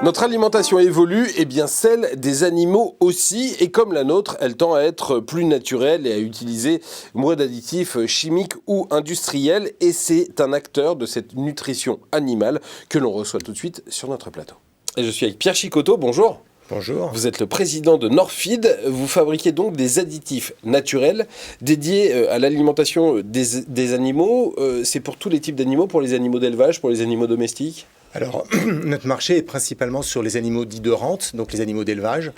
Notre alimentation évolue, et bien celle des animaux aussi, et comme la nôtre, elle tend à être plus naturelle et à utiliser moins d'additifs chimiques ou industriels, et c'est un acteur de cette nutrition animale que l'on reçoit tout de suite sur notre plateau. Et je suis avec Pierre Chicotto, bonjour. Bonjour. Vous êtes le président de Norfeed. Vous fabriquez donc des additifs naturels dédiés à l'alimentation des animaux. C'est pour tous les types d'animaux, pour les animaux d'élevage, pour les animaux domestiques ? Alors, notre marché est principalement sur les animaux dits de rente, donc les animaux d'élevage.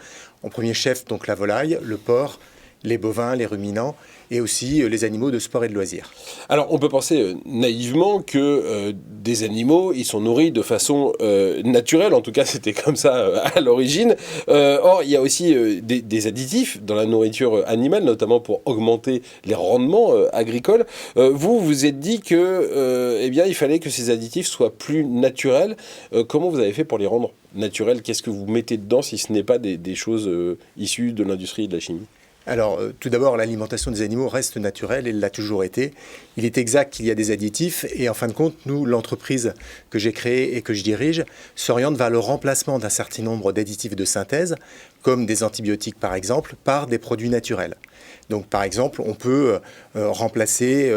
En premier chef, donc la volaille, le porc, les bovins, les ruminants, et aussi les animaux de sport et de loisirs. Alors, on peut penser naïvement que des animaux, ils sont nourris de façon naturelle. En tout cas, c'était comme ça à l'origine. Or, il y a aussi des additifs dans la nourriture animale, notamment pour augmenter les rendements agricoles. Vous vous êtes dit que, eh bien, il fallait que ces additifs soient plus naturels. Comment vous avez fait pour les rendre naturels ? Qu'est-ce que vous mettez dedans si ce n'est pas des choses issues de l'industrie et de la chimie ? Alors, tout d'abord, l'alimentation des animaux reste naturelle, elle l'a toujours été. Il est exact qu'il y a des additifs et en fin de compte, nous, l'entreprise que j'ai créée et que je dirige, s'oriente vers le remplacement d'un certain nombre d'additifs de synthèse, comme des antibiotiques par exemple, par des produits naturels. Donc, par exemple, on peut remplacer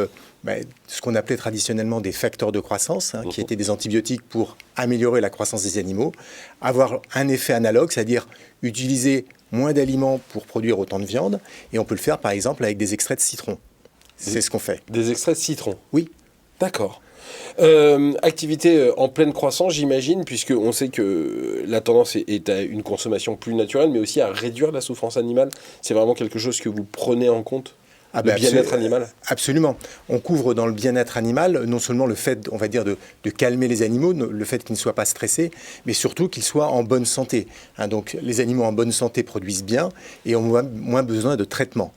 ce qu'on appelait traditionnellement des facteurs de croissance, qui étaient des antibiotiques pour améliorer la croissance des animaux, avoir un effet analogue, c'est-à-dire utiliser moins d'aliments pour produire autant de viande, et on peut le faire par exemple avec des extraits de citron. C'est ce qu'on fait. Des extraits de citron ? Oui. D'accord. Activité en pleine croissance, j'imagine, puisqu'on sait que la tendance est à une consommation plus naturelle, mais aussi à réduire la souffrance animale. C'est vraiment quelque chose que vous prenez en compte ? Le bien-être animal ? Absolument. On couvre dans le bien-être animal non seulement le fait, on va dire, de calmer les animaux, le fait qu'ils ne soient pas stressés, mais surtout qu'ils soient en bonne santé. Donc les animaux en bonne santé produisent bien et ont moins besoin de traitements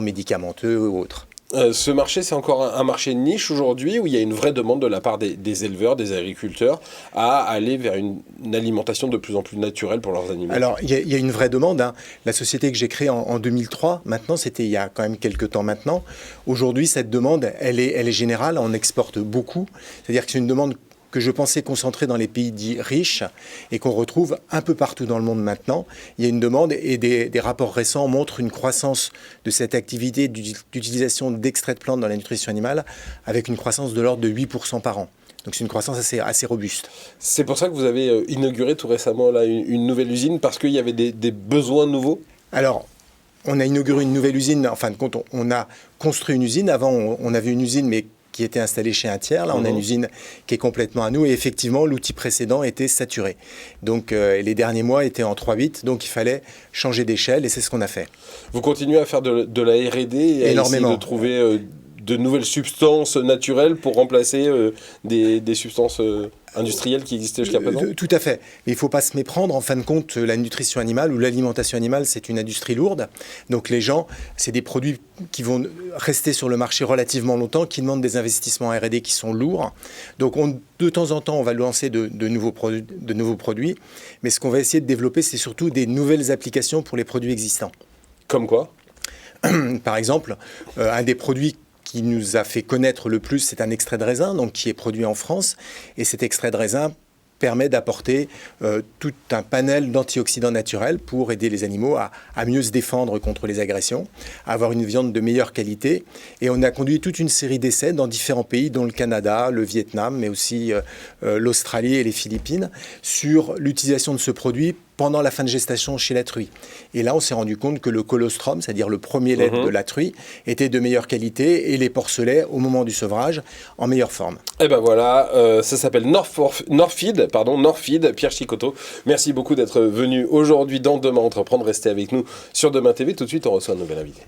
médicamenteux ou autres. Ce marché, c'est encore un marché de niche aujourd'hui où il y a une vraie demande de la part des éleveurs, des agriculteurs à aller vers une alimentation de plus en plus naturelle pour leurs animaux. Alors, il y a une vraie demande. La société que j'ai créée en 2003, maintenant, c'était il y a quand même quelques temps maintenant. Aujourd'hui, cette demande, elle est générale. On exporte beaucoup. C'est-à-dire que c'est une demande que je pensais concentrer dans les pays dits riches et qu'on retrouve un peu partout dans le monde maintenant. Il y a une demande et des rapports récents montrent une croissance de cette activité d'utilisation d'extraits de plantes dans la nutrition animale avec une croissance de l'ordre de 8% par an. Donc c'est une croissance assez robuste. C'est pour ça que vous avez inauguré tout récemment là, une nouvelle usine, parce qu'il y avait des besoins nouveaux ? Alors, on a inauguré une nouvelle usine. En fin de compte, on a construit une usine. Avant, on avait une usine, mais qui était installée chez un tiers. Là, on a une usine qui est complètement à nous. Et effectivement, l'outil précédent était saturé. Donc, les derniers mois étaient en 3/8. Donc, il fallait changer d'échelle et c'est ce qu'on a fait. Vous continuez à faire de la R&D et à essayer de trouver de nouvelles substances naturelles pour remplacer des substances industrielles qui existaient jusqu'à présent ? Tout à fait. Mais il ne faut pas se méprendre. En fin de compte, la nutrition animale ou l'alimentation animale, c'est une industrie lourde. Donc les gens, c'est des produits qui vont rester sur le marché relativement longtemps, qui demandent des investissements en R&D qui sont lourds. Donc de temps en temps, on va lancer de nouveaux produits. Mais ce qu'on va essayer de développer, c'est surtout des nouvelles applications pour les produits existants. Comme quoi ? Par exemple, un des produits qui nous a fait connaître le plus, c'est un extrait de raisin, donc qui est produit en France. Et cet extrait de raisin permet d'apporter tout un panel d'antioxydants naturels pour aider les animaux à mieux se défendre contre les agressions, à avoir une viande de meilleure qualité. Et on a conduit toute une série d'essais dans différents pays, dont le Canada, le Vietnam, mais aussi l'Australie et les Philippines, sur l'utilisation de ce produit pendant la fin de gestation chez la truie. Et là, on s'est rendu compte que le colostrum, c'est-à-dire le premier lait de la truie, était de meilleure qualité et les porcelets, au moment du sevrage, en meilleure forme. Et ben voilà, ça s'appelle Norfeed, Pierre Chicotto. Merci beaucoup d'être venu aujourd'hui dans Demain Entreprendre. Restez avec nous sur Demain TV. Tout de suite, on reçoit un nouvel invité.